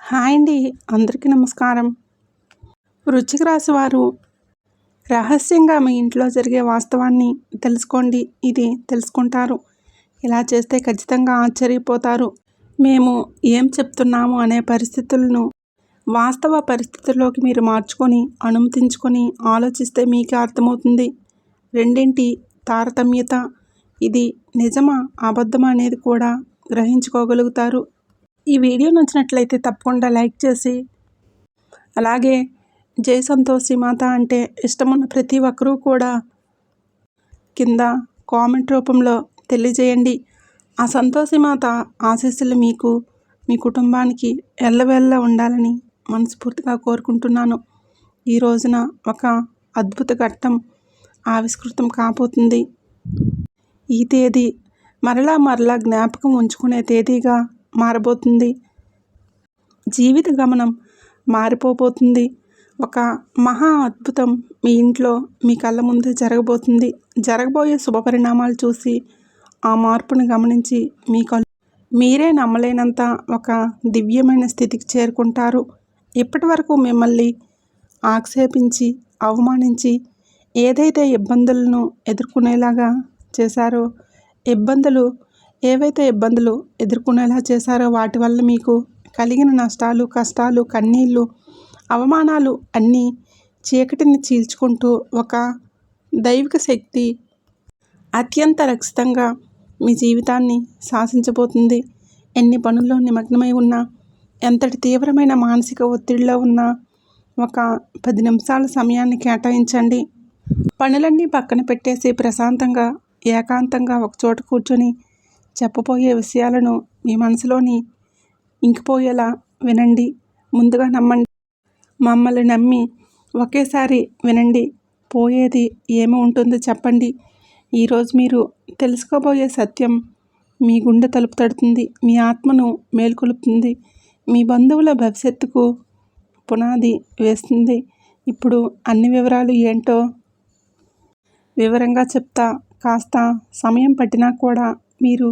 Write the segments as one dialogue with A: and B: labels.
A: Hi అండి. అందరికీ నమస్కారం. వృశ్చిక రాశి వారు రహస్యంగా మీ ఇంట్లో జరిగే వాస్తవాన్ని తెలుసుకోండి. ఇది తెలుసుకుంటారు. ఇలా చేస్తే ఖచ్చితంగా ఆశ్చర్యపోతారు. మేము ఏం చెప్తున్నాము అనే పరిస్థితులను వాస్తవ పరిస్థితుల్లోకి మీరు మార్చుకొని అనుమతించుకొని ఆలోచిస్తే మీకే అర్థమవుతుంది. రెండింటి తారతమ్యత, ఇది నిజమా అబద్ధమా అనేది కూడా గ్రహించుకోగలుగుతారు. ఈ వీడియో నచ్చినట్లయితే తప్పకుండా లైక్ చేసి, అలాగే జై సంతోషి మాత అంటే ఇష్టమున్న ప్రతి ఒక్కరూ కూడా కింద కామెంట్ రూపంలో తెలియజేయండి. ఆ సంతోషి మాత ఆశీస్సులు మీకు, మీ కుటుంబానికి ఎల్లవేళలా ఉండాలని మనస్ఫూర్తిగా కోరుకుంటున్నాను. ఈ రోజున ఒక అద్భుత ఘట్టం ఆవిష్కృతం కాబోతుంది. ఈ తేదీ మరలా జ్ఞాపకం ఉంచుకునే తేదీగా మారబోతుంది. జీవిత గమనం మారిపోబోతుంది. ఒక మహా అద్భుతం మీ ఇంట్లో మీ కళ్ళ ముందే జరగబోతుంది. జరగబోయే శుభపరిణామాలు చూసి ఆ మార్పును గమనించి మీ కళ్ళు మీరే నమ్మలేనంత ఒక దివ్యమైన స్థితికి చేరుకుంటారు. ఇప్పటి వరకు మిమ్మల్ని ఆక్షేపించి అవమానించి ఏదైతే ఇబ్బందులను ఎదుర్కొనేలాగా చేశారో, ఏవైతే ఇబ్బందులు ఎదుర్కొనేలా చేశారో వాటి వల్ల మీకు కలిగిన నష్టాలు, కష్టాలు, కన్నీళ్ళు, అవమానాలు అన్నీ చీకటిని చీల్చుకుంటూ ఒక దైవిక శక్తి అత్యంత రక్షితంగా మీ జీవితాన్ని శాసించబోతుంది. ఎన్ని పనుల్లో నిమగ్నమై ఉన్నా, ఎంతటి తీవ్రమైన మానసిక ఒత్తిడిలో ఉన్నా ఒక 10 నిమిషాల సమయాన్ని కేటాయించండి. పనులన్నీ పక్కన పెట్టేసి ప్రశాంతంగా, ఏకాంతంగా ఒకచోట కూర్చొని చెప్పబోయే విషయాలను మీ మనసులోని ఇంకిపోయేలా వినండి. ముందుగా నమ్మండి. మమ్మల్ని నమ్మి ఒకేసారి వినండి. పోయేది ఏమి ఉంటుందో చెప్పండి. ఈరోజు మీరు తెలుసుకోబోయే సత్యం మీ గుండె తలుపు తడుతుంది. మీ ఆత్మను మేల్కొలుపుతుంది. మీ బంధువుల భవిష్యత్తుకు పునాది వేస్తుంది. ఇప్పుడు అన్ని వివరాలు ఏంటో వివరంగా చెప్తా. కాస్త సమయం పట్టినా కూడా మీరు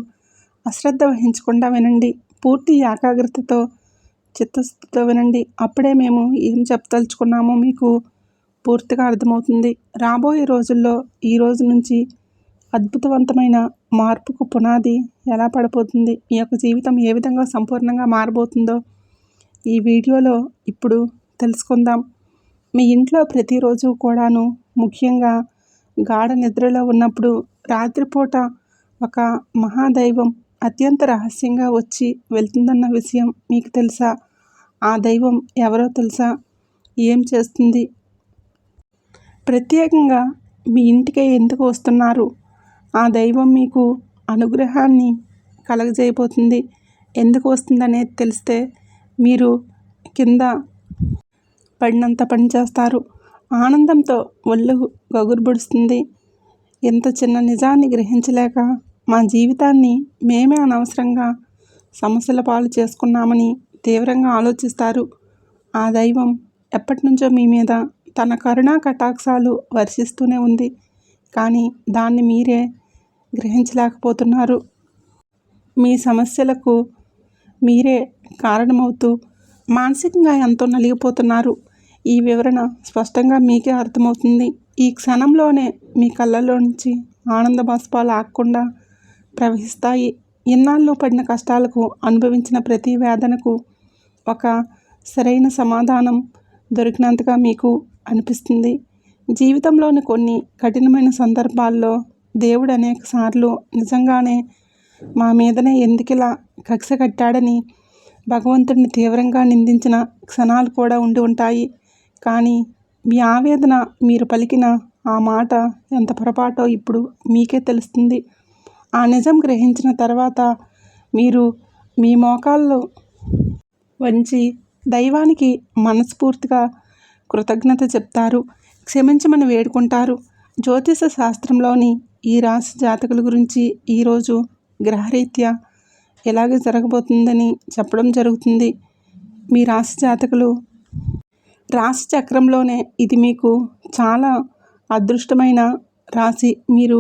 A: అశ్రద్ధ వహించకుండా వినండి. పూర్తి ఏకాగ్రతతో, చిత్తశుద్ధితో వినండి. అప్పుడే మేము ఏం చెప్పదలుచుకున్నామో మీకు పూర్తిగా అర్థమవుతుంది. రాబోయే రోజుల్లో ఈ రోజు నుంచి అద్భుతవంతమైన మార్పుకు పునాది ఎలా పడబోతుంది, మీ యొక్క జీవితం ఏ విధంగా సంపూర్ణంగా మారబోతుందో ఈ వీడియోలో ఇప్పుడు తెలుసుకుందాం. మీ ఇంట్లో ప్రతిరోజు కూడాను, ముఖ్యంగా గాఢ నిద్రలో ఉన్నప్పుడు రాత్రిపూట ఒక మహాదైవం అత్యంత రహస్యంగా వచ్చి వెళ్తుందన్న విషయం మీకు తెలుసా? ఆ దైవం ఎవరో తెలుసా? ఏం చేస్తుంది? ప్రత్యేకంగా మీ ఇంటికే ఎందుకు వస్తున్నారు? ఆ దైవం మీకు అనుగ్రహాన్ని కలగజేయబోతుంది. ఎందుకు వస్తుందనేది తెలిస్తే మీరు కింద పడినంత పని చేస్తారు. ఆనందంతో ఒళ్ళు గగుర్పొడుస్తుంది. ఎంత చిన్న నిజాన్ని గ్రహించలేక మా జీవితాన్ని మేమే అనవసరంగా సమస్యల పాలు చేసుకున్నామని తీవ్రంగా ఆలోచిస్తారు. ఆ దైవం ఎప్పటి నుంచో మీ మీద తన కరుణా కటాక్షాలు వర్షిస్తూనే ఉంది. కానీ దాన్ని మీరే గ్రహించలేకపోతున్నారు. మీ సమస్యలకు మీరే కారణమవుతూ మానసికంగా ఎంతో నలిగిపోతున్నారు. ఈ వివరణ స్పష్టంగా మీకే అర్థమవుతుంది. ఈ క్షణంలోనే మీ కళ్ళలో నుంచి ఆనంద బాష్పాలు ఆగకుండా ప్రవహిస్తాయి. ఇన్నాళ్ళు పడిన కష్టాలకు, అనుభవించిన ప్రతి వేదనకు ఒక సరైన సమాధానం దొరికినంతగా మీకు అనిపిస్తుంది. జీవితంలోని కొన్ని కఠినమైన సందర్భాల్లో దేవుడు అనేక సార్లు నిజంగానే మా మీదనే ఎందుకిలా కక్ష కట్టాడని భగవంతుడిని తీవ్రంగా నిందించిన క్షణాలు కూడా ఉండి ఉంటాయి. కానీ మీ ఆవేదన, మీరు పలికిన ఆ మాట ఎంత పొరపాటో ఇప్పుడు మీకే తెలుస్తుంది. ఆ నిజం గ్రహించిన తర్వాత మీరు మీ మోకాళ్ళు వంచి దైవానికి మనస్ఫూర్తిగా కృతజ్ఞత చెప్తారు. క్షమించమని వేడుకుంటారు. జ్యోతిష శాస్త్రంలోని ఈ రాశి జాతకుల గురించి ఈరోజు గ్రహరీత్యా ఎలాగే జరగబోతుందని చెప్పడం జరుగుతుంది. మీ రాశి జాతకులు రాశి చక్రంలోనే ఇది మీకు చాలా అదృష్టమైన రాశి. మీరు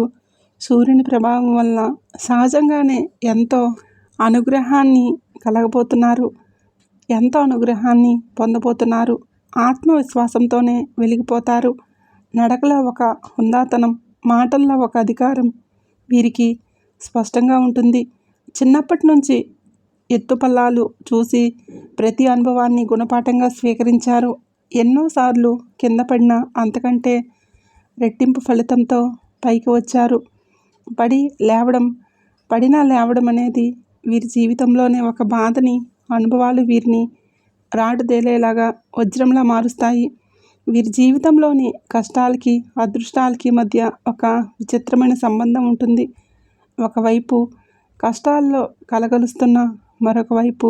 A: సూర్యుని ప్రభావం వల్ల సహజంగానే ఎంతో అనుగ్రహాన్ని కలగబోతున్నారు. ఎంతో అనుగ్రహాన్ని పొందబోతున్నారు. ఆత్మవిశ్వాసంతోనే వెలిగిపోతారు. నడకలో ఒక హుందాతనం, మాటల్లో ఒక అధికారం వీరికి స్పష్టంగా ఉంటుంది. చిన్నప్పటి నుంచి ఎత్తుపల్లాలు చూసి ప్రతి అనుభవాన్ని గుణపాఠంగా స్వీకరించారు. ఎన్నోసార్లు కింద పడినా అంతకంటే రెట్టింపు ఫలితంతో పైకి వచ్చారు. పడినా లేవడం అనేది వీరి జీవితంలోనే ఒక బాధని, అనుభవాలు వీరిని రాటుదేలేలాగా వజ్రంలా మారుస్తాయి. వీరి జీవితంలోని కష్టాలకి, అదృష్టాలకి మధ్య ఒక విచిత్రమైన సంబంధం ఉంటుంది. ఒకవైపు కష్టాల్లో కలగలుస్తున్న మరొక వైపు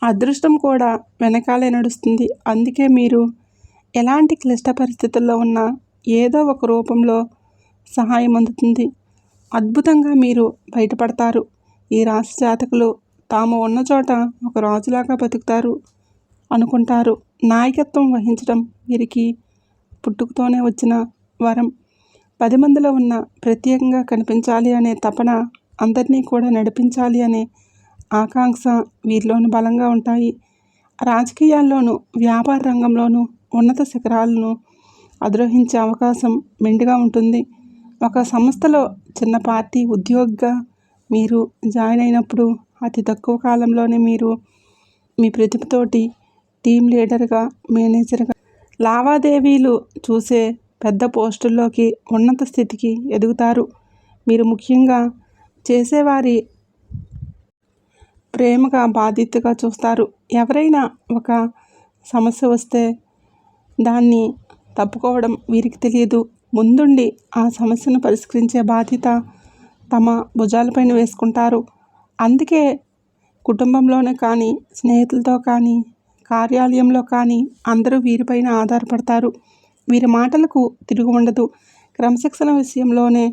A: అదృష్టం కూడా వెనకాలే నడుస్తుంది. అందుకే మీరు ఎలాంటి క్లిష్ట పరిస్థితుల్లో ఉన్నా ఏదో ఒక రూపంలో సహాయం అందుతుంది. అద్భుతంగా మీరు బయటపడతారు. ఈ రాశి జాతకులు తాము ఉన్న చోట ఒక రాజులాగా బతుకుతారు అనుకుంటారు. నాయకత్వం వహించడం వీరికి పుట్టుకతోనే వచ్చిన వరం. 10 మందిలో ఉన్న ప్రత్యేకంగా కనిపించాలి అనే తపన, అందరినీ కూడా నడిపించాలి అనే ఆకాంక్ష వీరిలోనూ బలంగా ఉంటాయి. రాజకీయాల్లోనూ, వ్యాపార రంగంలోనూ ఉన్నత శిఖరాలను అధిరోహించే అవకాశం మెండుగా ఉంటుంది. ఒక సంస్థలో చిన్న పార్టీ ఉద్యోగిగా మీరు జాయిన్ అయినప్పుడు అతి తక్కువ కాలంలోనే మీరు మీ ప్రతిభతోటి టీం లీడర్గా, మేనేజర్గా, లావాదేవీలు చూసే పెద్ద పోస్టుల్లోకి, ఉన్నత స్థితికి ఎదుగుతారు. మీరు ముఖ్యంగా చేసేవారి ప్రేమగా, బాధ్యతగా చూస్తారు. ఎవరైనా ఒక సమస్య వస్తే దాన్ని తప్పుకోవడం వీరికి తెలియదు. ముందుండి ఆ సమస్యను పరిష్కరించే బాధ్యత తమ భుజాలపైన వేసుకుంటారు. అందుకే కుటుంబంలోనే కానీ, స్నేహితులతో కానీ, కార్యాలయంలో కానీ అందరూ వీరిపైన ఆధారపడతారు. వీరి మాటలకు తిరుగు ఉండదు. క్రమశిక్షణ విషయంలోనే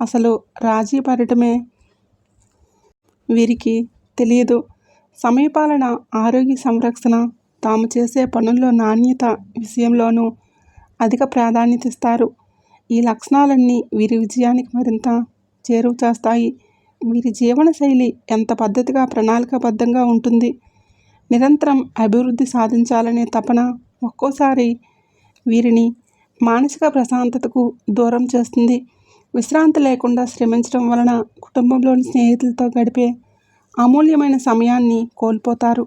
A: అసలు రాజీ పడటమే వీరికి తెలియదు. సమయపాలన, ఆరోగ్య సంరక్షణ, తాము చేసే పనుల్లో నాణ్యత విషయంలోనూ అధిక ప్రాధాన్యత ఇస్తారు. ఈ లక్షణాలన్నీ వీరి విజయానికి మరింత చేరువ చేస్తాయి. వీరి జీవనశైలి ఎంత పద్ధతిగా, ప్రణాళికాబద్ధంగా ఉంటుంది. నిరంతరం అభివృద్ధి సాధించాలనే తపన ఒక్కోసారి వీరిని మానసిక ప్రశాంతతకు దూరం చేస్తుంది. విశ్రాంతి లేకుండా శ్రమించడం వలన కుటుంబంలోని స్నేహితులతో గడిపే అమూల్యమైన సమయాన్ని కోల్పోతారు.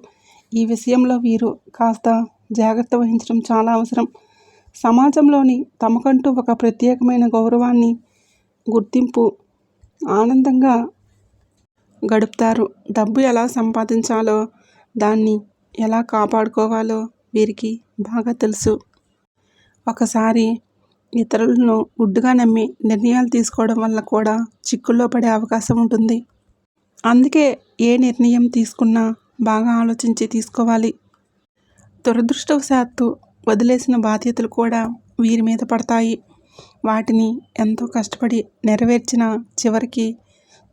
A: ఈ విషయంలో వీరు కాస్త జాగ్రత్త వహించడం చాలా అవసరం. సమాజంలోని తమకంటూ ఒక ప్రత్యేకమైన గౌరవాన్ని, గుర్తింపు, ఆనందంగా గడుపుతారు. డబ్బు ఎలా సంపాదించాలో, దాన్ని ఎలా కాపాడుకోవాలో వీరికి బాగా తెలుసు. ఒకసారి ఇతరులను గుడ్డిగా నమ్మి నిర్ణయాలు తీసుకోవడం వల్ల కూడా చిక్కుల్లో పడే అవకాశం ఉంటుంది. అందుకే ఏ నిర్ణయం తీసుకున్నా బాగా ఆలోచించి తీసుకోవాలి. దురదృష్టవశాత్తు వదిలేసిన బాధ్యతలు కూడా వీరి మీద పడతాయి. వాటిని ఎంతో కష్టపడి నెరవేర్చిన చివరికి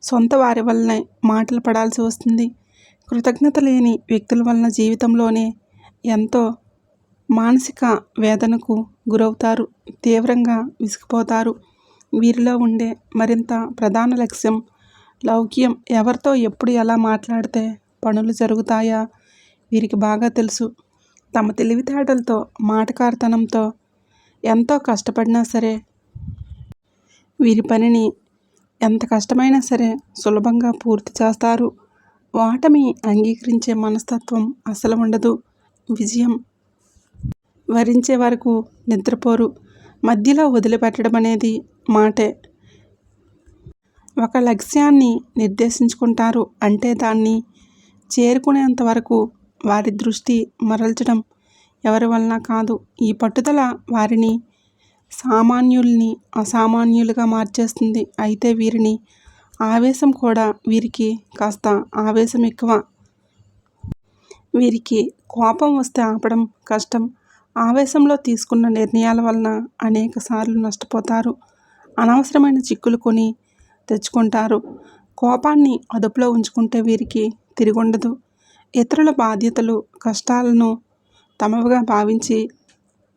A: సొంత వారి వల్లనే మాటలు పడాల్సి వస్తుంది. కృతజ్ఞత లేని వ్యక్తుల వలన జీవితంలోనే ఎంతో మానసిక వేదనకు గురవుతారు. తీవ్రంగా విసిగిపోతారు. వీరిలో ఉండే మరింత ప్రధాన లక్ష్యం లౌక్యం. ఎవరితో ఎప్పుడు ఎలా మాట్లాడితే పనులు జరుగుతాయా వీరికి బాగా తెలుసు. తమ తెలివితేటలతో, మాటకారితనంతో ఎంతో కష్టపడినా సరే వీరి పనిని ఎంత కష్టమైనా సరే సులభంగా పూర్తి చేస్తారు. ఓటమి అంగీకరించే మనస్తత్వం అసలు ఉండదు. విజయం వరించే వరకు నిద్రపోరు. మధ్యలో వదిలిపెట్టడం అనేది మాటే. ఒక లక్ష్యాన్ని నిర్దేశించుకుంటారు అంటే దాన్ని చేరుకునేంత వరకు వారి దృష్టి మరల్చడం ఎవరి వలన కాదు. ఈ పట్టుదల వారిని సామాన్యుల్ని అసామాన్యులుగా మార్చేస్తుంది. అయితే వీరిని ఆవేశం కూడా వీరికి కాస్త ఆవేశం ఎక్కువ. వీరికి కోపం వస్తే ఆపడం కష్టం. ఆవేశంలో తీసుకున్న నిర్ణయాల వలన అనేకసార్లు నష్టపోతారు. అనవసరమైన చిక్కులు కొని తెచ్చుకుంటారు. కోపాన్ని అదుపులో ఉంచుకుంటే వీరికి తిరుగుండదు. ఇతరుల బాధ్యతలు, కష్టాలను తమవిగా భావించి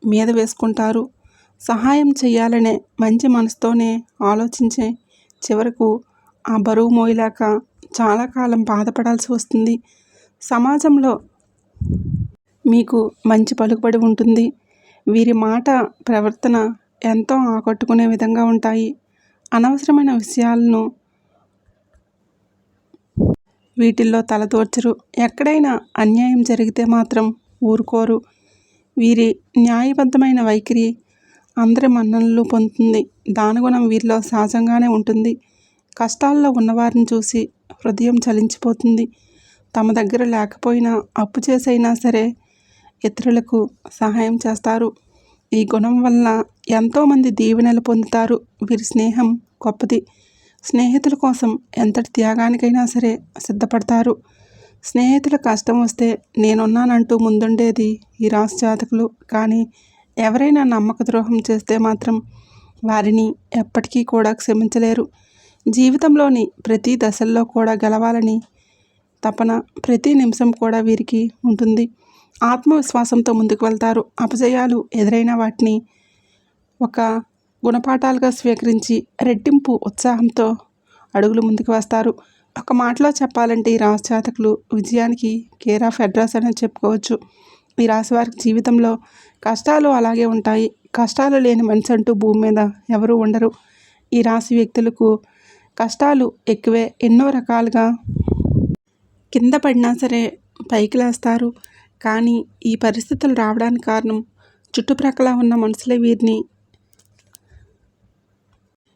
A: మీద వేసుకుంటారు. సహాయం చేయాలనే మంచి మనసుతోనే ఆలోచించే చివరకు ఆ బరువు మోయలేక చాలా కాలం బాధపడాల్సి వస్తుంది. సమాజంలో మీకు మంచి పలుకుబడి ఉంటుంది. వీరి మాట, ప్రవర్తన ఎంతో ఆకట్టుకునే విధంగా ఉంటాయి. అనవసరమైన విషయాలను వీటిల్లో తలదూర్చరు. ఎక్కడైనా అన్యాయం జరిగితే మాత్రం ఊరుకోరు. వీరి న్యాయబద్ధమైన వైఖరి అందరి మన్ననలు పొందుతుంది. దానగుణం వీరిలో సహజంగానే ఉంటుంది. కష్టాల్లో ఉన్నవారిని చూసి హృదయం చలించిపోతుంది. తమ దగ్గర లేకపోయినా అప్పు చేసైనా సరే ఇతరులకు సహాయం చేస్తారు. ఈ గుణం వల్ల ఎంతోమంది దీవెనలు పొందుతారు. వీరి స్నేహం గొప్పది. స్నేహితుల కోసం ఎంతటి త్యాగానికైనా సరే సిద్ధపడతారు. స్నేహితుల కష్టం వస్తే నేనున్నానంటూ ముందుండేది ఈ రాశి జాతకులు. కానీ ఎవరైనా నమ్మక ద్రోహం చేస్తే మాత్రం వారిని ఎప్పటికీ కూడా క్షమించలేరు. జీవితంలోని ప్రతి దశల్లో కూడా గెలవాలని తపన ప్రతి నిమిషం కూడా వీరికి ఉంటుంది. ఆత్మవిశ్వాసంతో ముందుకు వెళ్తారు. అపజయాలు ఎదురైన వాటిని ఒక గుణపాఠాలుగా స్వీకరించి రెట్టింపు ఉత్సాహంతో అడుగులు ముందుకు వేస్తారు. ఒక మాటలో చెప్పాలంటే ఈ రాశి జాతకులు విజయానికి కేర్ ఆఫ్ అడ్రస్ అని చెప్పుకోవచ్చు. ఈ రాశి వారికి జీవితంలో కష్టాలు అలాగే ఉంటాయి. కష్టాలు లేని మనిషి అంటూ భూమి మీద ఎవరూ ఉండరు. ఈ రాశి వ్యక్తులకు కష్టాలు ఎక్కువే. ఎన్నో రకాలుగా కింద పడినా సరే పైకి లేస్తారు. కానీ ఈ పరిస్థితులు రావడానికి కారణం చుట్టుప్రక్కల ఉన్న మనుషులే.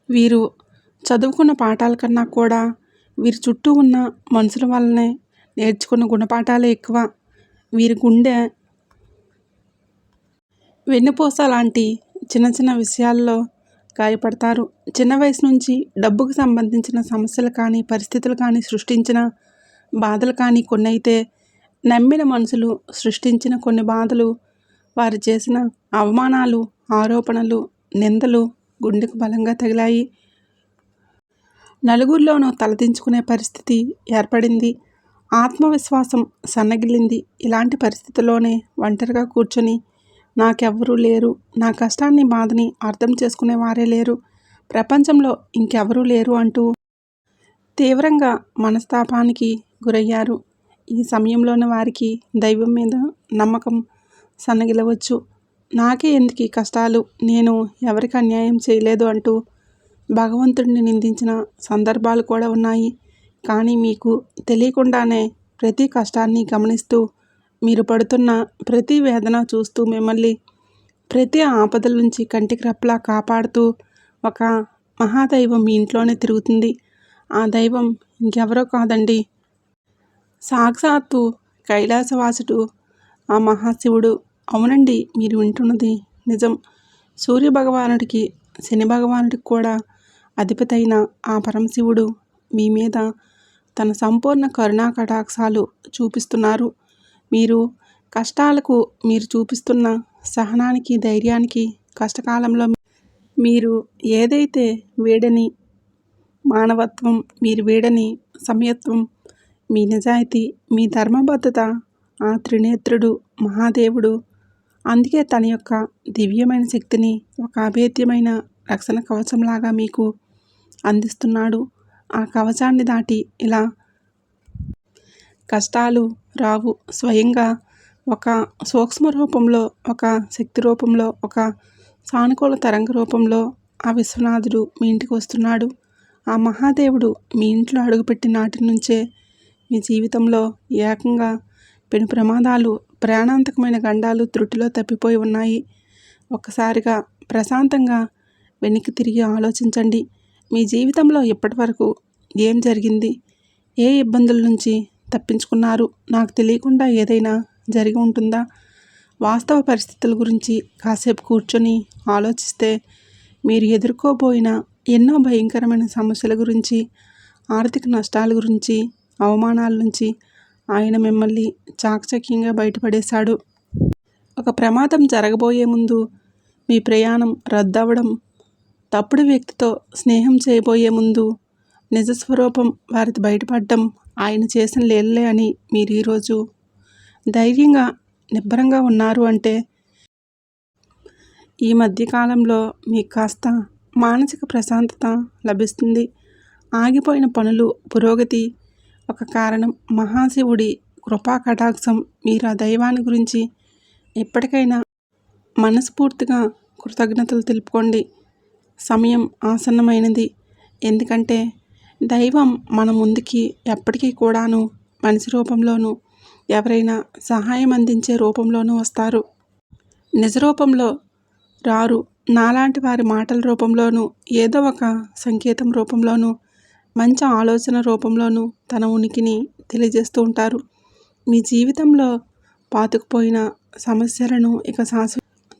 A: వీరు చదువుకున్న పాఠాల కన్నా కూడా వీరి చుట్టూ ఉన్న మనుషుల వల్లనే నేర్చుకున్న గుణపాఠాలే ఎక్కువ. వీరి గుండె వెన్నుపూస లాంటి చిన్న చిన్న విషయాల్లో గాయపడతారు. చిన్న వయసు నుంచి డబ్బుకు సంబంధించిన సమస్యలు కానీ, పరిస్థితులు కానీ, సృష్టించిన బాధలు కానీ కొన్నైతే నమ్మిన మనుషులు సృష్టించిన కొన్ని బాధలు, వారు చేసిన అవమానాలు, ఆరోపణలు, నిందలు గుండెకు బలంగా తగిలాయి. నలుగురిలోనూ తలదించుకునే పరిస్థితి ఏర్పడింది. ఆత్మవిశ్వాసం సన్నగిల్లింది. ఇలాంటి పరిస్థితుల్లోనే ఒంటరిగా కూర్చొని నాకెవ్వరూ లేరు, నా కష్టాన్ని బాధని అర్థం చేసుకునే వారే లేరు, ప్రపంచంలో ఇంకెవరూ లేరు అంటూ తీవ్రంగా మనస్తాపానికి గురయ్యారు. ఈ సమయంలోనే వారికి దైవం మీద నమ్మకం సన్నగిలవచ్చు. నాకే ఎందుకు ఈ కష్టాలు, నేను ఎవరికి అన్యాయం చేయలేదు అంటూ భగవంతుడిని నిందించిన సందర్భాలు కూడా ఉన్నాయి. కానీ మీకు తెలియకుండానే ప్రతి కష్టాన్ని గమనిస్తూ, మీరు పడుతున్న ప్రతి వేదన చూస్తూ, మిమ్మల్ని ప్రతి ఆపదల నుంచి కంటికి రెప్పలా కాపాడుతూ ఒక మహాదైవం మీ ఇంట్లోనే తిరుగుతుంది. ఆ దైవం ఇంకెవరో కాదండి, సాక్షాత్తు కైలాసవాసుడు ఆ మహాశివుడు. అవునండి, మీరు వింటున్నది నిజం. సూర్య భగవానుడికి, శని భగవానుడికి కూడా అధిపతైన ఆ పరమశివుడు మీ మీద తన సంపూర్ణ కరుణా కటాక్షాలు చూపిస్తున్నారు. మీరు కష్టాలకు మీరు చూపిస్తున్న సహనానికి, ధైర్యానికి, కష్టకాలంలో మీరు ఏదైతే వీడని మానవత్వం, మీరు వీడని సమయత్వం, మీ నిజాయితీ, మీ ధర్మబద్ధత ఆ త్రినేత్రుడు మహాదేవుడు అందుకే తన యొక్క దివ్యమైన శక్తిని ఒక అభేద్యమైన రక్షణ కవచంలాగా మీకు అందిస్తున్నాడు. ఆ కవచాన్ని దాటి ఇలా కష్టాలు రావు. స్వయంగా ఒక సూక్ష్మ రూపంలో, ఒక శక్తి రూపంలో, ఒక సానుకూల తరంగ రూపంలో ఆ విశ్వనాథుడు మీ ఇంటికి వస్తున్నాడు. ఆ మహాదేవుడు మీ ఇంట్లో అడుగుపెట్టిన నాటి నుంచే మీ జీవితంలో ఏకంగా పెను ప్రమాదాలు, ప్రాణాంతకమైన గండాలు త్రుటిలో తప్పిపోయి ఉన్నాయి. ఒక్కసారిగా ప్రశాంతంగా వెనక్కి తిరిగి ఆలోచించండి. మీ జీవితంలో ఇప్పటి వరకు ఏం జరిగింది? ఏ ఇబ్బందుల నుంచి తప్పించుకున్నారు? నాకు తెలియకుండా ఏదైనా జరిగి ఉంటుందా? వాస్తవ పరిస్థితుల గురించి కాసేపు కూర్చొని ఆలోచిస్తే మీరు ఎదుర్కోబోయిన ఎన్నో భయంకరమైన సమస్యల గురించి, ఆర్థిక నష్టాల గురించి, అవమానాల నుంచి ఆయన మిమ్మల్ని చాకచక్యంగా బయటపడేశాడు. ఒక ప్రమాదం జరగబోయే ముందు మీ ప్రయాణం రద్దవడం, తప్పుడు వ్యక్తితో స్నేహం చేయబోయే ముందు నిజస్వరూపం వారిది బయటపడడం ఆయన చేసిన లీలలే అని మీరు ఈరోజు ధైర్యంగా, నిబ్బరంగా ఉన్నారు అంటే ఈ మధ్యకాలంలో మీకు కాస్త మానసిక ప్రశాంతత లభిస్తుంది. ఆగిపోయిన పనులు, పురోగతి ఒక కారణం. మహాశివుడి కృపా కటాక్షం. మీరు ఆ దైవాన్ని గురించి ఎప్పటికైనా మనస్ఫూర్తిగా కృతజ్ఞతలు తెలుపుకోండి. సమయం ఆసన్నమైనది. ఎందుకంటే దైవం మన ముందుకి ఎప్పటికీ కూడాను మనిషి రూపంలోనూ ఎవరైనా సహాయం అందించే రూపంలోనూ వస్తారు. నిజ రూపంలో రారు. నాలాంటి వారి మాటల రూపంలోనూ, ఏదో ఒక సంకేతం రూపంలోనూ, మంచి ఆలోచన రూపంలోనూ తన ఉనికిని తెలియజేస్తూ ఉంటారు. మీ జీవితంలో పాతుకుపోయిన సమస్యలను ఇక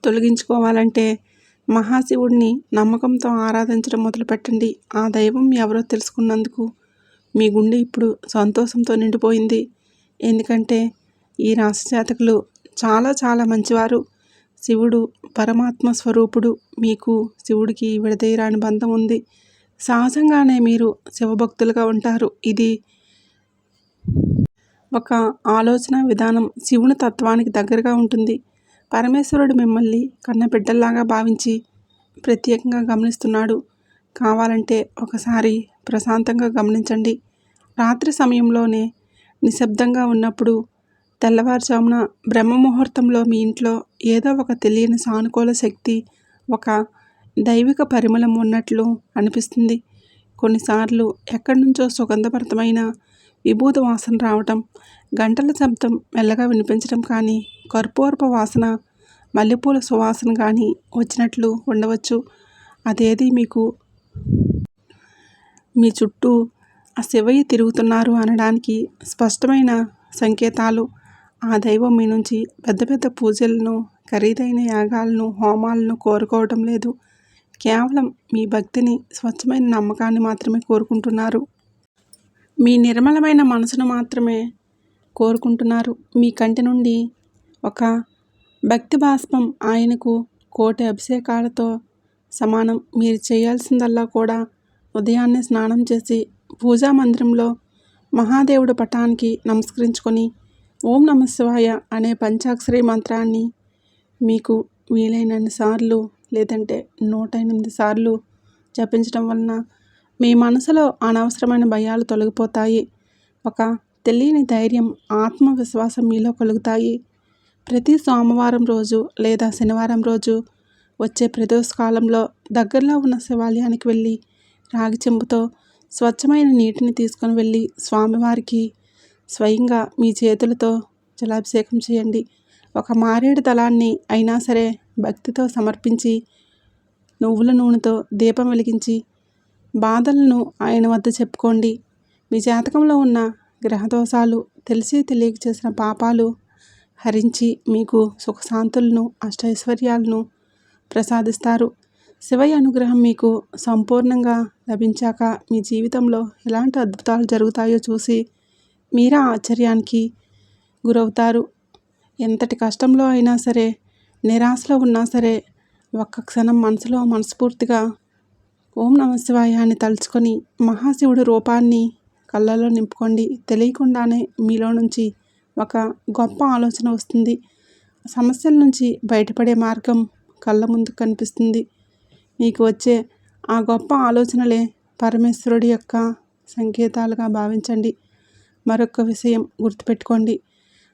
A: తొలగించుకోవాలంటే మహాశివుడిని నమ్మకంతో ఆరాధించడం మొదలుపెట్టండి. ఆ దైవం ఎవరో తెలుసుకున్నందుకు మీ గుండె ఇప్పుడు సంతోషంతో నిండిపోయింది. ఎందుకంటే ఈ రాశి జాతకులు చాలా చాలా మంచివారు. శివుడు పరమాత్మ స్వరూపుడు. మీకు శివుడికి విడదీయరాని బంధం ఉంది. సహజంగానే మీరు శివభక్తులుగా ఉంటారు. ఇది ఒక ఆలోచన విధానం శివుని తత్వానికి దగ్గరగా ఉంటుంది. పరమేశ్వరుడు మిమ్మల్ని కన్నబిడ్డల్లాగా భావించి ప్రత్యేకంగా గమనిస్తున్నాడు. కావాలంటే ఒకసారి ప్రశాంతంగా గమనించండి. రాత్రి సమయంలోనే నిశ్శబ్దంగా ఉన్నప్పుడు, తెల్లవారుజామున బ్రహ్మముహూర్తంలో మీ ఇంట్లో ఏదో ఒక తెలియని సానుకూల శక్తి, ఒక దైవిక పరిమళం ఉన్నట్లు అనిపిస్తుంది. కొన్నిసార్లు ఎక్కడి నుంచో సుగంధభరితమైన విభూతి వాసన రావటం, గంటల శబ్దం మెల్లగా వినిపించడం కానీ, కర్పూరపు వాసన, మల్లెపూల సువాసన కానీ వచ్చినట్లు ఉండవచ్చు. అదేది మీకు మీ చుట్టూ ఆ శివయ్య తిరుగుతున్నారు అనడానికి స్పష్టమైన సంకేతాలు. ఆ దైవం మీ నుంచి పెద్ద పెద్ద పూజలను, ఖరీదైన యాగాలను, హోమాలను కోరుకోవటం లేదు. కేవలం మీ భక్తిని, స్వచ్ఛమైన నమ్మకాన్ని మాత్రమే కోరుకుంటున్నారు. మీ నిర్మలమైన మనసును మాత్రమే కోరుకుంటున్నారు. మీ కంటి నుండి ఒక భక్తి బాష్పం ఆయనకు కోటి అభిషేకాలతో సమానం. మీరు చేయాల్సిందల్లా కూడా ఉదయాన్నే స్నానం చేసి పూజా మందిరంలో మహాదేవుడి పటానికి నమస్కరించుకొని ఓం నమః శివాయ అనే పంచాక్షరి మంత్రాన్ని మీకు వీలైనన్ని సార్లు, లేదంటే 108 సార్లు జపించడం వలన మీ మనసులో అనవసరమైన భయాలు తొలగిపోతాయి. ఒక తెలియని ధైర్యం, ఆత్మవిశ్వాసం మీలో కలుగుతాయి. ప్రతి సోమవారం రోజు లేదా శనివారం రోజు వచ్చే ప్రదోషకాలంలో దగ్గరలో ఉన్న శివాలయానికి వెళ్ళి రాగి చెంబుతో స్వచ్ఛమైన నీటిని తీసుకొని వెళ్ళి స్వామివారికి స్వయంగా మీ చేతులతో జలాభిషేకం చేయండి. ఒక మారేడు దళాన్ని అయినా సరే భక్తితో సమర్పించి నువ్వుల నూనెతో దీపం వెలిగించి బాధలను ఆయన వద్ద చెప్పుకోండి. మీ జాతకంలో ఉన్న గ్రహదోషాలు, తెలిసి తెలియక చేసిన పాపాలు హరించి మీకు సుఖశాంతులను, అష్టైశ్వర్యాలను ప్రసాదిస్తారు. శివయ్య అనుగ్రహం మీకు సంపూర్ణంగా లభించాక మీ జీవితంలో ఎలాంటి అద్భుతాలు జరుగుతాయో చూసి మీరా ఆశ్చర్యానికి గురవుతారు. ఎంతటి కష్టంలో అయినా సరే, నిరాశలో ఉన్నా సరే, ఒక్క క్షణం మనసులో మనస్ఫూర్తిగా ఓం నమః శివాయ అని తలుచుకొని మహాశివుడి రూపాన్ని కళ్ళలో నింపుకోండి. తెలియకుండానే మీలో నుంచి ఒక గొప్ప ఆలోచన వస్తుంది. సమస్యల నుంచి బయటపడే మార్గం కళ్ళ ముందు కనిపిస్తుంది. మీకు వచ్చే ఆ గొప్ప ఆలోచనలే పరమేశ్వరుడి యొక్క సంకేతాలుగా భావించండి. మరొక విషయం గుర్తుపెట్టుకోండి.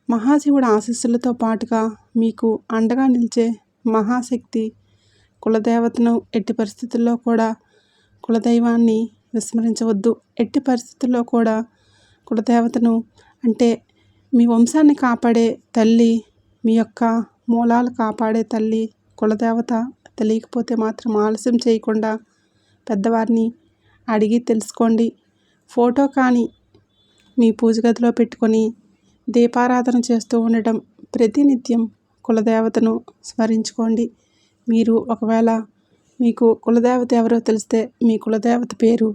A: మహాశివుడి ఆశీస్సులతో పాటుగా మీకు అండగా నిలిచే మహాశక్తి కులదేవతను ఎట్టి పరిస్థితుల్లో కూడా కులదైవాన్ని విస్మరించవద్దు. ఎట్టి పరిస్థితుల్లో కూడా కులదేవతను, అంటే మీ వంశాన్ని కాపాడే తల్లి, మీ యొక్క మూలాలు కాపాడే తల్లి కులదేవత తెలియకపోతే మాత్రం ఆలస్యం చేయకుండా పెద్దవారిని అడిగి తెలుసుకోండి. ఫోటో కానీ మీ పూజ గదిలో పెట్టుకొని దీపారాధన చేస్తూ ఉండటం, ప్రతినిత్యం కులదేవతను స్మరించుకోండి. మీరు ఒకవేళ మీకు కులదేవత ఎవరో తెలిస్తే మీ కులదేవత పేరు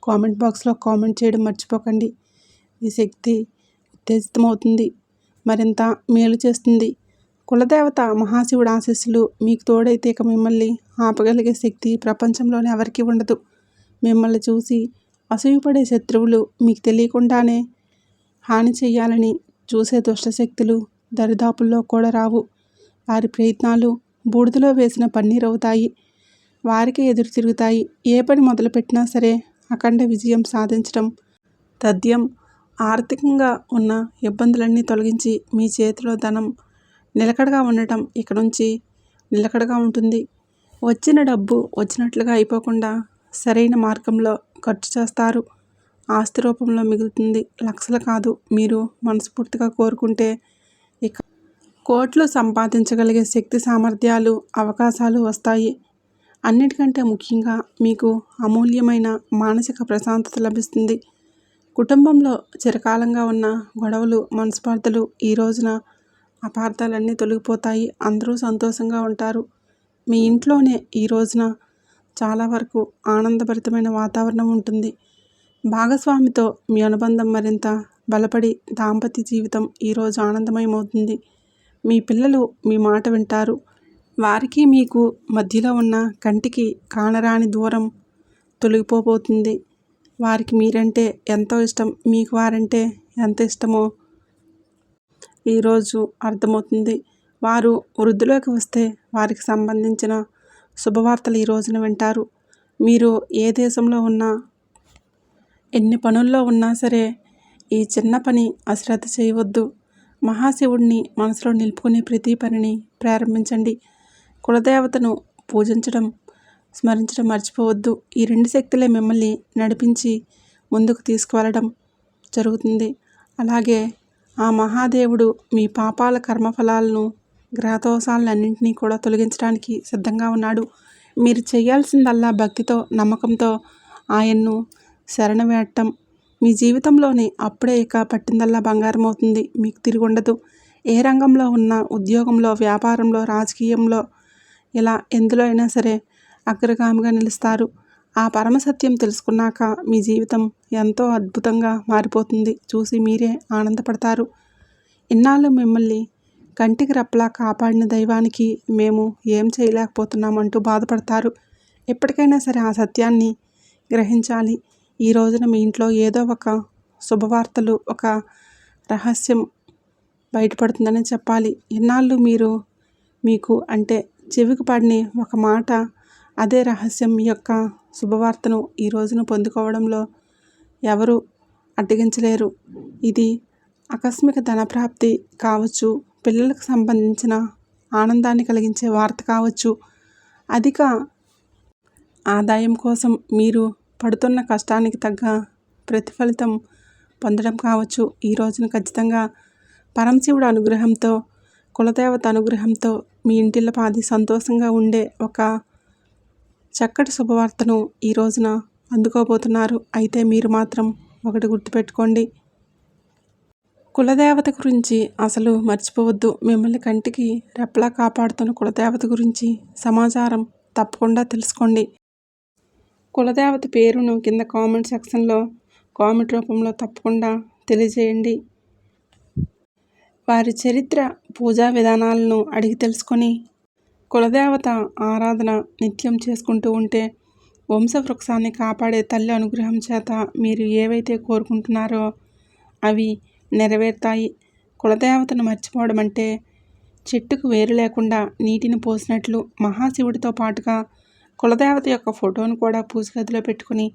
A: కామెంట్ బాక్స్లో కామెంట్ చేయడం మర్చిపోకండి. మీ శక్తి ఉత్తేజితమవుతుంది, మరింత మేలు చేస్తుంది. కులదేవత మహాశివుడి ఆశీస్సులు మీకు తోడైతే ఇక మిమ్మల్ని ఆపగలిగే శక్తి ప్రపంచంలోనే ఎవరికీ ఉండదు. మిమ్మల్ని చూసి అసూయపడే శత్రువులు మీకు తెలియకుండానే హాని చేయాలని చూసే దుష్టశక్తులు దరిదాపుల్లో కూడా రావు. వారి ప్రయత్నాలు బూడిదలో వేసిన పన్నీరు అవుతాయి. వారికి ఎదురు తిరుగుతాయి. ఏ పని మొదలుపెట్టినా సరే అఖండ విజయం సాధించడం తథ్యం. ఆర్థికంగా ఉన్న ఇబ్బందులన్నీ తొలగించి మీ చేతిలో ధనం నిలకడగా ఉండటం ఇక నుంచి నిలకడగా ఉంటుంది. వచ్చిన డబ్బు వచ్చినట్లుగా అయిపోకుండా సరైన మార్గంలో ఖర్చు చేస్తారు. ఆస్తి రూపంలో మిగులుతుంది. లక్షలు కాదు, మీరు మనస్ఫూర్తిగా కోరుకుంటే ఇక కోట్లు సంపాదించగలిగే శక్తి, సామర్థ్యాలు, అవకాశాలు వస్తాయి. అన్నిటికంటే ముఖ్యంగా మీకు అమూల్యమైన మానసిక ప్రశాంతత లభిస్తుంది. కుటుంబంలో చిరకాలంగా ఉన్న గొడవలు, మనస్పర్ధలు ఈ రోజున అపార్థాలన్నీ తొలగిపోతాయి. అందరూ సంతోషంగా ఉంటారు. మీ ఇంట్లోనే ఈ రోజున చాలా వరకు ఆనందభరితమైన వాతావరణం ఉంటుంది. భాగస్వామితో మీ అనుబంధం మరింత బలపడి దాంపత్య జీవితం ఈరోజు ఆనందమయమవుతుంది. మీ పిల్లలు మీ మాట వింటారు. వారికి మీకు మధ్యలో ఉన్న కంటికి కానరాని దూరం తొలగిపోబోతుంది. వారికి మీరంటే ఎంతో ఇష్టం, మీకు వారంటే ఎంత ఇష్టమో ఈరోజు అర్థమవుతుంది. వారు వృద్ధిలోకి వస్తే వారికి సంబంధించిన శుభవార్తలు ఈ రోజున వింటారు. మీరు ఏ దేశంలో ఉన్నా, ఎన్ని పనుల్లో ఉన్నా సరే ఈ చిన్న పని అశ్రద్ధ చేయవద్దు. మహాశివుడిని మనసులో నిలుపుకుని ప్రతి పనిని ప్రారంభించండి. కులదేవతను పూజించడం, స్మరించడం మర్చిపోవద్దు. ఈ రెండు శక్తులే మిమ్మల్ని నడిపించి ముందుకు తీసుకువెళ్ళడం జరుగుతుంది. అలాగే ఆ మహాదేవుడు మీ పాపాల కర్మఫలాలను, గ్రహదోషాలన్నింటినీ కూడా తొలగించడానికి సిద్ధంగా ఉన్నాడు. మీరు చేయాల్సిందల్లా భక్తితో, నమ్మకంతో ఆయన్ను శరణవేడటం. మీ జీవితంలోని అప్పుడే ఇక పట్టిందల్లా బంగారం అవుతుంది. మీకు తిరిగి ఉండదు. ఏ రంగంలో ఉన్నా, ఉద్యోగంలో, వ్యాపారంలో, రాజకీయంలో, ఇలా ఎందులో అయినా సరే అగ్రగామిగా నిలుస్తారు. ఆ పరమసత్యం తెలుసుకున్నాక మీ జీవితం ఎంతో అద్భుతంగా మారిపోతుంది. చూసి మీరే ఆనందపడతారు. ఇన్నాళ్ళు మిమ్మల్ని కంటికి రెప్పలా కాపాడిన దైవానికి మేము ఏం చేయలేకపోతున్నామంటూ బాధపడతారు. ఎప్పటికైనా సరే ఆ సత్యాన్ని గ్రహించాలి. ఈ రోజున మీ ఇంట్లో ఏదో ఒక శుభవార్తలు, ఒక రహస్యం బయటపడుతుందని చెప్పాలి. ఇన్నాళ్ళు మీకు అంటే చెవికి పడని ఒక మాట, అదే రహస్యం. మీ యొక్క శుభవార్తను ఈ రోజున పొందుకోవడంలో ఎవరు అడ్డగించలేరు. ఇది ఆకస్మిక ధనప్రాప్తి కావచ్చు, పిల్లలకు సంబంధించిన ఆనందాన్ని కలిగించే వార్త కావచ్చు, అధిక ఆదాయం కోసం మీరు పడుతున్న కష్టానికి తగ్గ ప్రతిఫలితం పొందడం కావచ్చు. ఈ రోజున ఖచ్చితంగా పరమశివుడు అనుగ్రహంతో, కులదేవత అనుగ్రహంతో మీ ఇంటిల్లపాది సంతోషంగా ఉండే ఒక చక్కటి శుభవార్తను ఈ రోజున అందుకోబోతున్నారు. అయితే మీరు మాత్రం ఒకటి గుర్తుపెట్టుకోండి, కులదేవత గురించి అసలు మర్చిపోవద్దు. మిమ్మల్ని కంటికి రెప్పలా కాపాడుతున్న కులదేవత గురించి సమాచారం తప్పకుండా తెలుసుకోండి. కులదేవత పేరును కింద కామెంట్ సెక్షన్లో కామెంట్ రూపంలో తప్పకుండా తెలియజేయండి. వారి చరిత్ర, పూజా విధానాలను అడిగి తెలుసుకొని కులదేవత ఆరాధన నిత్యం చేసుకుంటూ ఉంటే వంశవృక్షాన్ని కాపాడే తల్లి అనుగ్రహం చేత మీరు ఏవైతే కోరుకుంటున్నారో అవి నెరవేరుతాయి. కులదేవతను మర్చిపోవడం అంటే చెట్టుకు వేరు లేకుండా నీటిని పోసినట్లు. మహాశివుడితో పాటుగా కులదేవత యొక్క ఫోటోను కూడా పూజ గదిలో పెట్టుకుని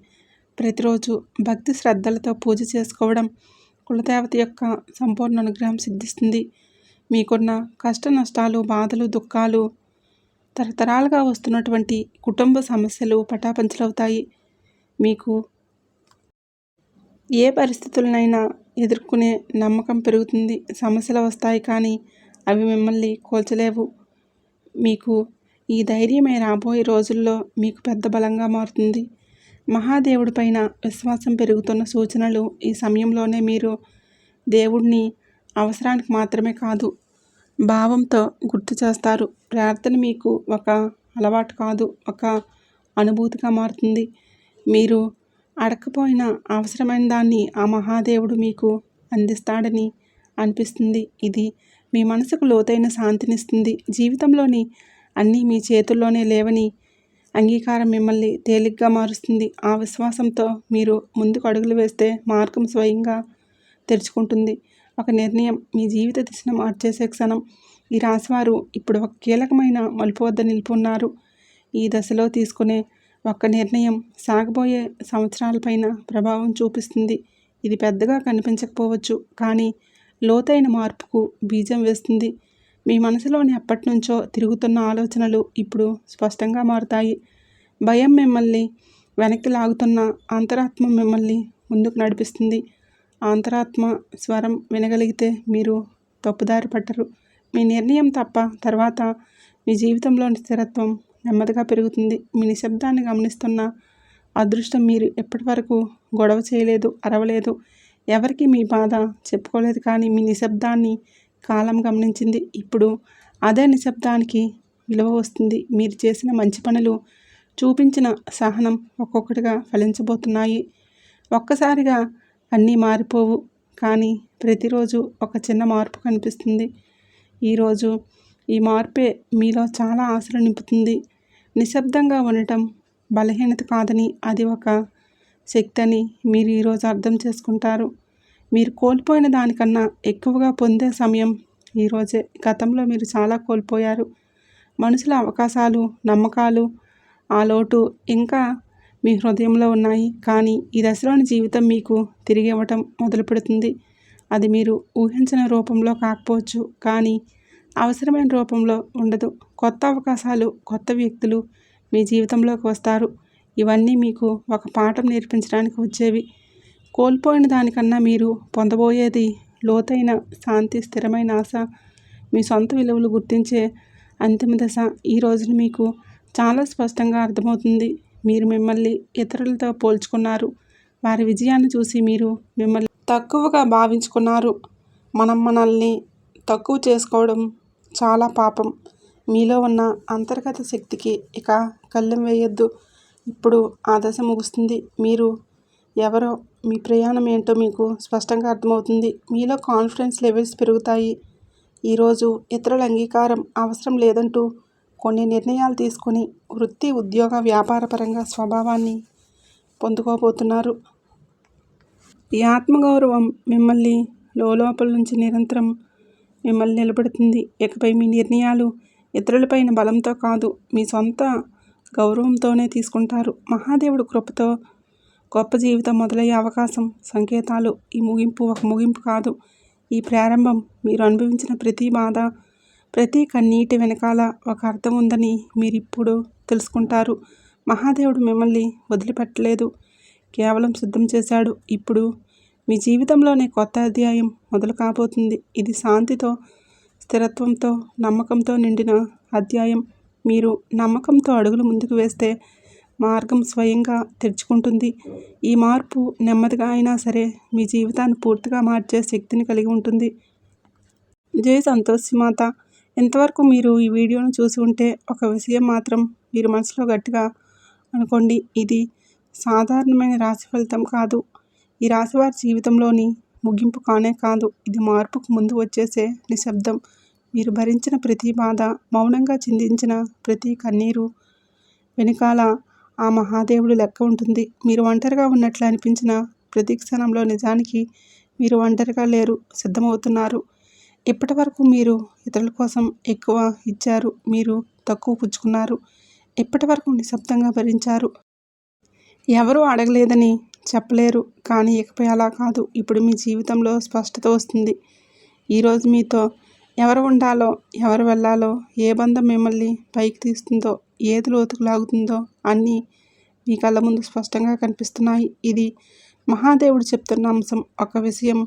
A: ప్రతిరోజు భక్తి శ్రద్ధలతో పూజ చేసుకోవడం కులదేవత యొక్క సంపూర్ణ అనుగ్రహం సిద్ధిస్తుంది. మీకున్న కష్ట నష్టాలు, బాధలు, దుఃఖాలు, తరతరాలుగా వస్తున్నటువంటి కుటుంబ సమస్యలు పటాపంచలవుతాయి. మీకు ఏ పరిస్థితులనైనా ఎదుర్కొనే నమ్మకం పెరుగుతుంది. సమస్యలు వస్తాయి కానీ అవి మిమ్మల్ని కూల్చలేవు. మీకు ఈ ధైర్యమే రాబోయే రోజుల్లో మీకు పెద్ద బలంగా మారుతుంది. మహాదేవుడి పైన విశ్వాసం పెరుగుతున్న సూచనలు. ఈ సమయంలోనే మీరు దేవుడిని అవసరానికి మాత్రమే కాదు, భావంతో గుర్తు చేస్తారు. ప్రార్థన మీకు ఒక అలవాటు కాదు, ఒక అనుభూతిగా మారుతుంది. మీరు అడగకపోయినా అవసరమైన దాన్ని ఆ మహాదేవుడు మీకు అందిస్తాడని అనిపిస్తుంది. ఇది మీ మనసుకు లోతైన శాంతినిస్తుంది. జీవితంలోని అన్నీ మీ చేతుల్లోనే లేవని అంగీకారం మిమ్మల్ని తేలిగ్గా మారుస్తుంది. ఆ విశ్వాసంతో మీరు ముందుకు అడుగులు వేస్తే మార్గం స్వయంగా తెరుచుకుంటుంది. ఒక నిర్ణయం మీ జీవిత దిశను మార్చేసే క్షణం. ఈ రాశివారు ఇప్పుడు ఒక కీలకమైన మలుపు వద్ద నిలుపున్నారు. ఈ దశలో తీసుకునే ఒక్క నిర్ణయం సాగబోయే సంవత్సరాలపైన ప్రభావం చూపిస్తుంది. ఇది పెద్దగా కనిపించకపోవచ్చు, కానీ లోతైన మార్పుకు బీజం వేస్తుంది. మీ మనసులోని ఎప్పటినుంచో తిరుగుతున్న ఆలోచనలు ఇప్పుడు స్పష్టంగా మారుతాయి. భయం మిమ్మల్ని వెనక్కి లాగుతున్న అంతరాత్మ మిమ్మల్ని ముందుకు నడిపిస్తుంది. అంతరాత్మ స్వరం వినగలిగితే మీరు తప్పుదారి పట్టరు. మీ నిర్ణయం తప్ప తర్వాత మీ జీవితంలోని స్థిరత్వం నెమ్మదిగా పెరుగుతుంది. మీ నిశ్శబ్దాన్ని గమనిస్తున్న అదృష్టం మీరు ఎప్పటి వరకు గొడవ చేయలేదు, అరవలేదు, ఎవరికి మీ బాధ చెప్పుకోలేదు, కానీ మీ నిశ్శబ్దాన్ని కాలం గమనించింది. ఇప్పుడు అదే నిశ్శబ్దానికి విలువ వస్తుంది. మీరు చేసిన మంచి పనులు, చూపించిన సహనం ఒక్కొక్కటిగా ఫలించబోతున్నాయి. ఒక్కసారిగా అన్నీ మారిపోవు, కానీ ప్రతిరోజు ఒక చిన్న మార్పు కనిపిస్తుంది. ఈరోజు ఈ మార్పే మీలో చాలా ఆశలు నింపుతుంది. నిశ్శబ్దంగా ఉండటం బలహీనత కాదని, అది ఒక శక్తి అని మీరు ఈరోజు అర్థం చేసుకుంటారు. మీరు కోల్పోయిన దానికన్నా ఎక్కువగా పొందే సమయం ఈరోజే. గతంలో మీరు చాలా కోల్పోయారు. మనుషుల అవకాశాలు, నమ్మకాలు, ఆ లోటు ఇంకా మీ హృదయంలో ఉన్నాయి. కానీ ఈ దశలోని జీవితం మీకు తిరిగి ఇవ్వటం మొదలు పెడుతుంది. అది మీరు ఊహించిన రూపంలో కాకపోవచ్చు, కానీ అవసరమైన రూపంలో ఉండదు. కొత్త అవకాశాలు, కొత్త వ్యక్తులు మీ జీవితంలోకి వస్తారు. ఇవన్నీ మీకు ఒక పాఠం నేర్పించడానికి వచ్చేవి. కోల్పోయిన దానికన్నా మీరు పొందబోయేది లోతైన శాంతి, స్థిరమైన ఆశ, మీ సొంత విలువలు గుర్తించే అంతిమ దశ. ఈ రోజున మీకు చాలా స్పష్టంగా అర్థమవుతుంది. మీరు మిమ్మల్ని ఇతరులతో పోల్చుకున్నారు. వారి విజయాన్ని చూసి మీరు మిమ్మల్ని తక్కువగా భావించుకున్నారు. మనం మనల్ని తక్కువ చేసుకోవడం చాలా పాపం. మీలో ఉన్న అంతర్గత శక్తికి ఇక కళ్ళెం వేయొద్దు. ఇప్పుడు ఆ దశ ముగుస్తుంది. మీరు ఎవరో, మీ ప్రయాణం ఏంటో మీకు స్పష్టంగా అర్థమవుతుంది. మీలో కాన్ఫిడెన్స్ లెవెల్స్ పెరుగుతాయి. ఈరోజు ఇతరుల అంగీకారం అవసరం లేదంటూ కొన్ని నిర్ణయాలు తీసుకొని వృత్తి, ఉద్యోగ, వ్యాపారపరంగా స్వభావాన్ని పొందుకోబోతున్నారు. ఈ ఆత్మగౌరవం మిమ్మల్ని లోపల నుంచి నిరంతరం మిమ్మల్ని నిలబెడుతుంది. ఇకపై మీ నిర్ణయాలు ఇతరులపైన బలంతో కాదు, మీ సొంత గౌరవంతోనే తీసుకుంటారు. మహాదేవుడు కృపతో గొప్ప జీవితం మొదలయ్యే అవకాశం, సంకేతాలు. ఈ ముగింపు ఒక ముగింపు కాదు, ఈ ప్రారంభం. మీరు అనుభవించిన ప్రతి బాధ, ప్రతి కన్నీటి వెనకాల ఒక అర్థం ఉందని మీరు ఇప్పుడు తెలుసుకుంటారు. మహాదేవుడు మిమ్మల్ని వదిలిపెట్టలేదు, కేవలం సిద్ధం చేశాడు. ఇప్పుడు మీ జీవితంలోనే కొత్త అధ్యాయం మొదలు కాబోతుంది. ఇది శాంతితో, స్థిరత్వంతో, నమ్మకంతో నిండిన అధ్యాయం. మీరు నమ్మకంతో అడుగులు ముందుకు వేస్తే మార్గం స్వయంగా తెరుచుకుంటుంది. ఈ మార్పు నెమ్మదిగా అయినా సరే మీ జీవితాన్ని పూర్తిగా మార్చే శక్తిని కలిగి ఉంటుంది. జై సంతోషి మాత. ఇంతవరకు మీరు ఈ వీడియోను చూసి ఉంటే ఒక విషయం మాత్రం మీరు మనసులో గట్టిగా అనుకోండి. ఇది సాధారణమైన రాశి ఫలితం కాదు. ఈ రాశివారి జీవితంలోని ముగింపు కానే కాదు. ఇది మార్పుకు ముందు వచ్చేసే నిశ్శబ్దం. మీరు భరించిన ప్రతి బాధ, మౌనంగా చిందించిన ప్రతి కన్నీరు వెనుకాల ఆ మహాదేవుడు లెక్క ఉంటుంది. మీరు ఒంటరిగా ఉన్నట్లు అనిపించిన ప్రతి క్షణంలో నిజానికి మీరు ఒంటరిగా లేరు, సిద్ధమవుతున్నారు. ఇప్పటి వరకు మీరు ఇతరుల కోసం ఎక్కువ ఇచ్చారు, మీరు తక్కువ పుచ్చుకున్నారు. ఇప్పటి వరకు నిశ్శబ్దంగా భరించారు. ఎవరూ అడగలేదని చెప్పలేరు, కానీ ఇకపై అలా కాదు. ఇప్పుడు మీ జీవితంలో స్పష్టత వస్తుంది. ఈరోజు మీతో ఎవరు ఉండాలో, ఎవరు వెళ్ళాలో, ఏ బంధం మిమ్మల్ని పైకి తీస్తుందో, ఏది లోతుకు లాగుతుందో అన్నీ మీ కళ్ళ ముందు స్పష్టంగా కనిపిస్తున్నాయి. ఇది మహాదేవుడు చెప్తున్న అంశం. ఒక విషయం,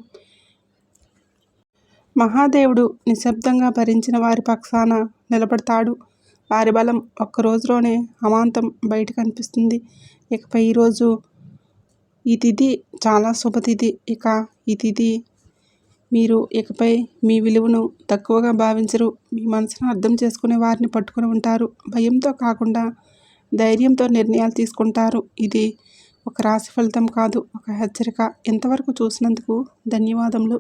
A: మహాదేవుడు నిశ్శబ్దంగా భరించిన వారి పక్షాన నిలబడతాడు. వారి బలం ఒక్క రోజులోనే అమాంతం బయట కనిపిస్తుంది. ఇకపై ఈరోజు ఈ తిథి చాలా శుభతిథి. ఇక ఈ తిథి మీరు ఇకపై మీ విలువను తక్కువగా భావించరు. మీ మనసును అర్థం చేసుకునే వారిని పట్టుకుని ఉంటారు. భయంతో కాకుండా ధైర్యంతో నిర్ణయాలు తీసుకుంటారు. ఇది ఒక రాశి ఫలితం కాదు, ఒక హెచ్చరిక. ఇంతవరకు చూసినందుకు ధన్యవాదములు.